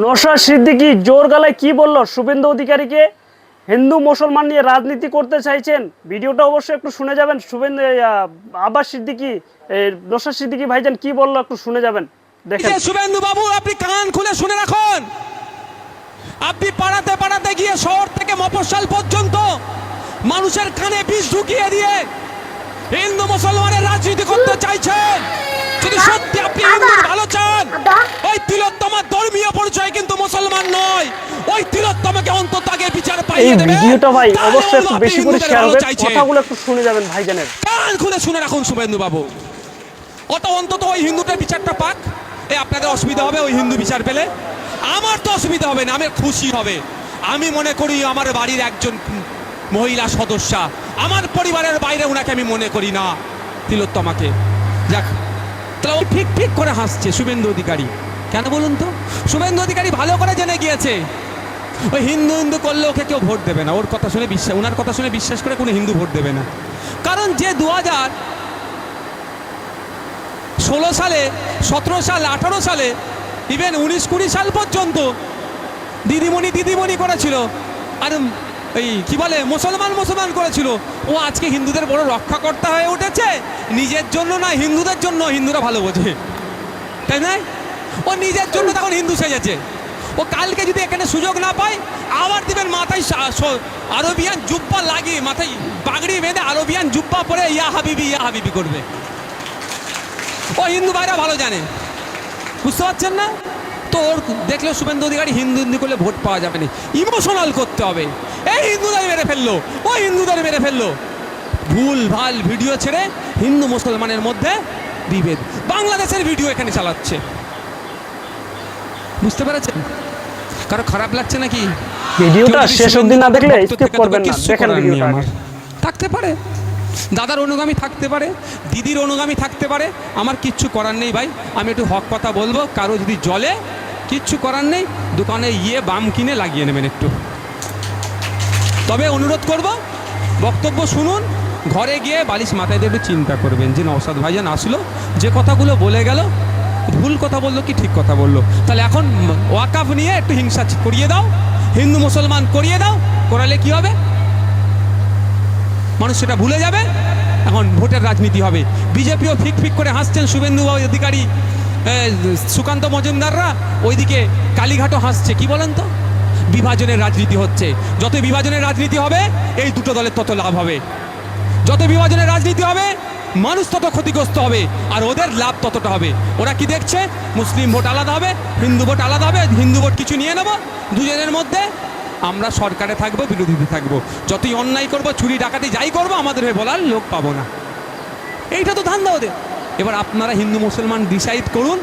নওশাদ সিদ্দিকী জোর গলায় কি বলল শুভেন্দু অধিকারীকে? হিন্দু মুসলমান নিয়ে রাজনীতি করতে চাইছেন। ভিডিওটা অবশ্যই একটু শুনে যাবেন। শুভেন্দু আব্বাস সিদ্দিকী নওশাদ সিদ্দিকী ভাইজান কি বললো একটু শুনে যাবেন। দেখেন শুভেন্দু বাবু, আপনি কান খুলে শুনে রাখুন। আপনি পাড়াতে পাড়াতে গিয়ে শহর থেকে মফস্বল পর্যন্ত মানুষের কানে বিষ ঢুকিয়ে দিয়ে হিন্দু মুসলমানের রাজনীতি করতে চাইছেন। যদি সত্যি আপনি হিন্দুর ভালো চান, ওই তিলোত্তমার ধর্মীয় পরিচয় কিন্তু মুসলমান নয়। ওই তিলোত্তমাকে অন্তত আগে বিচার পাইয়ে দেবেন। এই ভিডিওটা ভাই অবশ্যই একটু বেশি করে শেয়ার হবে। কথাগুলো একটু শুনে যাবেন ভাইজানের। কান খুলে শুনে রাখুন শুভেন্দু বাবু। অন্তত ওই হিন্দুটার বিচারটা পাক। আপনাদের অসুবিধা হবে ওই হিন্দু বিচার পেলে? আমার তো অসুবিধা হবে না, আমি খুশি হবে। আমি মনে করি আমার বাড়ির একজন মহিলা সদস্যা, আমার পরিবারের বাইরে ওনাকে আমি মনে করি না, তিলোত্তমাকে। যাক, তাহলে ও ঠিক ঠিক করে হাসছে শুভেন্দু অধিকারী। কেন বলুন তো? শুভেন্দু অধিকারী ভালো করে জেনে গিয়েছে ওই হিন্দু হিন্দু করলে ওকে কেউ ভোট দেবে না। ওর কথা শুনে ওনার কথা শুনে বিশ্বাস করে কোনো হিন্দু ভোট দেবে না। কারণ যে 2016 সালে, 17 সাল, 18 সালে, ইভেন 19-20 সাল পর্যন্ত দিদিমণি করেছিল, আর এই কি বলে মুসলমান করেছিল। ও আজকে হিন্দুদের বড় রক্ষাকর্তা হয়ে উঠেছে। নিজের জন্য না, হিন্দুদের জন্য। হিন্দুরা ভালো বোঝে, তাই না? ও নিজের জন্য তখন হিন্দু সেজেছে। ও কালকে যদি এখানে সুযোগ না পায়, আবার দিবেন মাথায় আরবিয়ান জুব্বা লাগিয়ে, মাথায় পাগড়ি বেঁধে আরবিয়ান জুব্বা পরে ইয়া হাবিবি করবে। ও হিন্দু ভাইরা ভালো জানে, বুঝতে পারছেন না? তো ওর দেখলে শুভেন্দু অধিকারী হিন্দু করলে ভোট পাওয়া যাবে না, ইমোশনাল করতে হবে। এই হিন্দুদের মেরে ফেললো, ও হিন্দুদের মেরে ফেললো, ভুল ভাল ভিডিও ছেড়ে হিন্দু মুসলমানের মধ্যে বিভেদ। বাংলাদেশের ভিডিও এখানে চালাচ্ছে, বুঝতে পেরেছেন? কারো খারাপ লাগছে নাকি? ভিডিওটা শেষ অবধি না দেখলে স্কিপ করবেন না, দেখেন ভিডিওটা। থাকতে পারে দাদার অনুগামী, থাকতে পারে দিদির অনুগামী, থাকতে পারে। আমার কিচ্ছু করার নেই ভাই। আমি একটু হক কথা বলবো, কারো যদি জলে কিচ্ছু করার নেই, দোকানে বাম কিনে লাগিয়ে নেবেন একটু। তবে অনুরোধ করব, বক্তব্য শুনুন, ঘরে গিয়ে বালিশ মাথায় দিয়ে একটু চিন্তা করবেন যে নওশাদ ভাইজান আসলো, যে কথাগুলো বলে গেল, ভুল কথা বললো কি ঠিক কথা বললো। তাহলে এখন ওয়াকাফ নিয়ে একটু হিংসা করিয়ে দাও, হিন্দু মুসলমান করিয়ে দাও। করালে কি হবে? মানুষ সেটা ভুলে যাবে। এখন ভোটের রাজনীতি হবে। বিজেপিও ফিক করে হাসছেন শুভেন্দু অধিকারী, সুকান্ত মজুমদাররা ওইদিকে কালীঘাটও হাসছে। কি বলেন তো? বিভাজনের রাজনীতি হচ্ছে। যত বিভাজনের রাজনীতি হবে, এই দুটো দলের তত লাভ হবে। যত বিভাজনের রাজনীতি হবে, মানুষ তত ক্ষতিগ্রস্ত হবে, আর ওদের লাভ ততটা হবে। ওরা কি দেখছে? মুসলিম ভোট আলাদা হবে, হিন্দু ভোট আলাদা হবে, হিন্দু ভোট কিছু নিয়ে নেব দুজনের মধ্যে। আমরা সরকারে থাকবো, বিরোধীতে থাকবো। যতই অন্যায় করবো, চুরি ডাকাতি যাই করবো, আমাদের হয়ে বলার লোক পাবো না। এইটা তো ধান্দা ওদের। এবার আপনারা হিন্দু মুসলমান ডিসাইড করুন,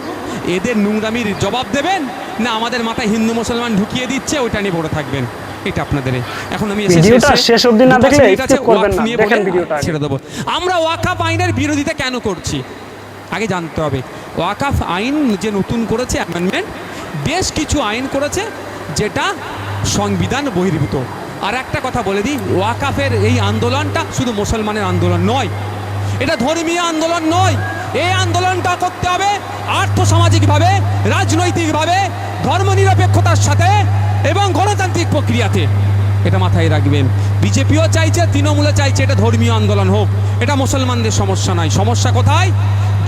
এদের নোংরামির জবাব দেবেন না আমাদের মাথায় হিন্দু মুসলমান ঢুকিয়ে দিচ্ছে ওইটা নিয়ে পড়ে থাকবেন। এটা আপনাদের। এখন আমি ভিডিওটা শেষ অবধি না দেখলে স্কিপ করবেন না, দেখেন ভিডিওটা ছেড়ে দেবো। আমরা ওয়াকাফ আইনের বিরোধিতা কেন করছি আগে জানতে হবে। ওয়াকাফ আইন যে নতুন করেছে অ্যামেন্ডমেন্ট, বেশ কিছু আইন করেছে যেটা সংবিধান বহির্ভূত। আর একটা কথা বলে দিই, ওয়াকাফের এই আন্দোলনটা শুধু মুসলমানের আন্দোলন নয়, এটা ধর্মীয় আন্দোলন নয়। এই আন্দোলনটা করতে হবে আর্থসামাজিকভাবে, রাজনৈতিকভাবে, ধর্মনিরপেক্ষতার সাথে এবং গণতান্ত্রিক প্রক্রিয়াতে। এটা মাথায় রাখবেন। বিজেপিও চাইছে, তৃণমূলও চাইছে এটা ধর্মীয় আন্দোলন হোক। এটা মুসলমানদের সমস্যা নয়। সমস্যা কোথায়?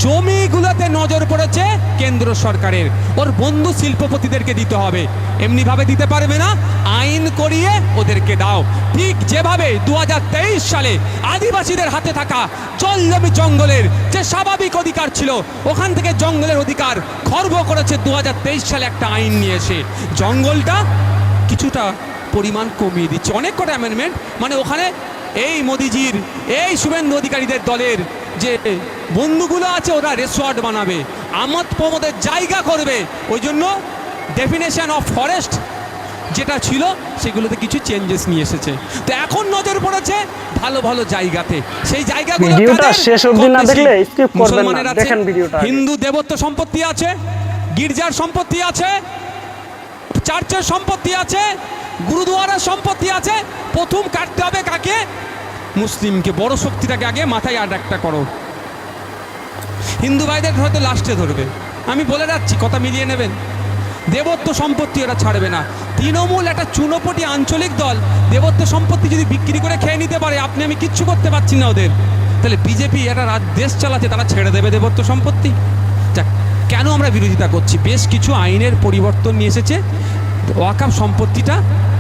জমিগুলোতে নজর পড়েছে কেন্দ্র সরকারের। ওর বন্ধু শিল্পপতিদেরকে দিতে হবে, এমনিভাবে দিতে পারবে না। আইন করিয়ে ওদেরকে দাও। ঠিক যেভাবে 2023 সালে আদিবাসীদের হাতে থাকা জমি জঙ্গলের যে স্বাভাবিক অধিকার ছিল, ওখান থেকে জঙ্গলের অধিকার খর্ব করেছে 2023 সালে একটা আইন নিয়ে এসে। জঙ্গলটা কিছুটা পরিমাণ কমিয়ে দিচ্ছে, অনেক কটা অ্যামেন্ডমেন্ট। মানে ওখানে এই মোদিজির, এই শুভেন্দু অধিকারীদের দলের যে বন্ধুগুলো আছে, ওরা রিসর্ট বানাবে, আমোদ প্রমোদের জায়গা করবে। ওই জন্য ডেফিনেশন অফ ফরেস্ট যেটা ছিল সেগুলোতে কিছু চেঞ্জেস নিয়ে এসেছে। তো এখন নজর পড়েছে ভালো ভালো জায়গাতে। সেই জায়গাগুলো শেষ অবধি না দেখলে স্কিপ করবেন না, দেখেন ভিডিওটা। হিন্দু দেবত্ব সম্পত্তি আছে, গির্জার সম্পত্তি আছে, চার্চের সম্পত্তি আছে, গুরুদুয়ারার সম্পত্তি আছে। প্রথম কাটতে হবে কাকে? মুসলিমকে। বড় শক্তিটাকে আগে মাথায় একটা করো। হিন্দু ভাইদের হয়তো লাস্টে ধরবে, আমি বলে যাচ্ছি, কথা মিলিয়ে নেবেন। দেবত্ব সম্পত্তি এরা ছাড়বে না। তৃণমূল একটা চুনোপটি আঞ্চলিক দল, দেবত্ব সম্পত্তি যদি বিক্রি করে খেয়ে নিতে পারে, আপনি আমি কিচ্ছু করতে পারছি না ওদের, তাহলে বিজেপি একটা দেশ চালাচ্ছে, তারা ছেড়ে দেবে দেবত্ব সম্পত্তি? যাক, কেন আমরা বিরোধিতা করছি? বেশ কিছু আইনের পরিবর্তন নিয়ে এসেছে, ওয়াকফ সম্পত্তিটা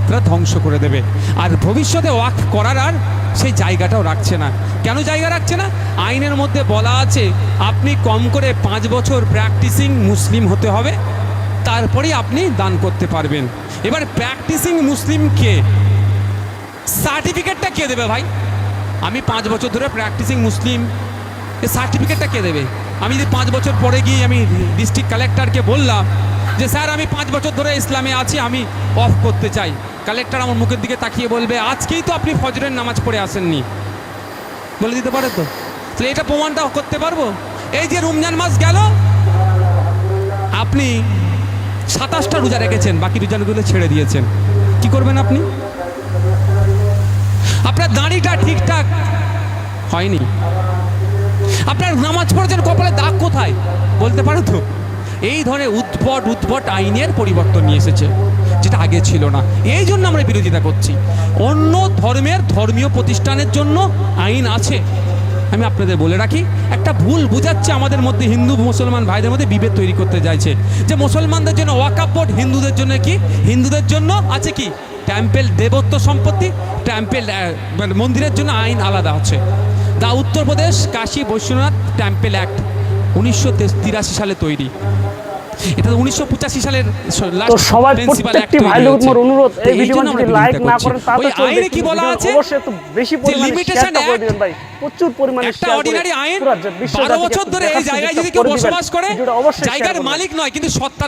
তারা ধ্বংস করে দেবে, আর ভবিষ্যতে ওয়াকফ করার আর সেই জায়গাটাও রাখছে না। কেন জায়গা রাখছে না? আইনের মধ্যে বলা আছে আপনি কম করে 5 বছর প্র্যাকটিসিং মুসলিম হতে হবে, তারপরেই আপনি দান করতে পারবেন। এবার প্র্যাকটিসিং মুসলিম কে? সার্টিফিকেটটা কে দেবে ভাই? আমি 5 বছর ধরে প্র্যাকটিসিং মুসলিম, এই সার্টিফিকেটটা কে দেবে? আমি যদি 5 বছর পরে গিয়ে আমি ডিস্ট্রিক্ট কালেক্টরকে বললাম যে স্যার আমি 5 বছর ধরে ইসলামে আছি, আমি অফ করতে চাই, কালেক্টর আমার মুখের দিকে তাকিয়ে বলবে আজকেই তো আপনি ফজরের নামাজ পড়ে আসেননি, বলে দিতে পারে তো? তাহলে এটা প্রমাণটা করতে পারবো? এই যে রমজান মাস গেল, আপনি 27টা রোজা রেখেছেন, বাকি রোজাগুলো ছেড়ে দিয়েছেন, কি করবেন আপনি? আপনার দাড়িটা ঠিকঠাক হয়নি, আপনার নামাজ পড়ছেন, কপালে দাগ কোথায় বলতে পারো তো? এই ধরনের উদ্ভট আইনের পরিবর্তন নিয়ে এসেছে, যেটা আগে ছিল না। এই জন্য আমরা বিরোধিতা করছি। অন্য ধর্মের ধর্মীয় প্রতিষ্ঠানের জন্য আইন আছে। আমি আপনাদের বলে রাখি, একটা ভুল বুঝাচ্ছে আমাদের মধ্যে, হিন্দু মুসলমান ভাইদের মধ্যে বিভেদ তৈরি করতে চাইছে যে মুসলমানদের জন্য ওয়াকফ বোর্ড, হিন্দুদের জন্য কি? হিন্দুদের জন্য আছে কি টেম্পেল, দেবত্ব সম্পত্তি, টেম্পেল মন্দিরের জন্য আইন আলাদা আছে। দা উত্তরপ্রদেশ কাশী বৈশ্বনাথ টেম্পেল অ্যাক্ট 1983 সালে তৈরি, এটা 1985 সালের তো সবাই প্রত্যেকটি ভাই লোকদের অনুরোধ, এই ভিডিওটি যদি লাইক না করেন তাহলে আইনে কি বলা আছে? অবশ্যই একটু বেশি পরিমাণে শেয়ার করে দিবেন ভাই, প্রচুর পরিমাণে একটা অর্ডিনারি আইন 12 বছর ধরে এই জায়গায় যদি কেউ বসবাস করে, জায়গার মালিক নয় কিন্তু সত্তার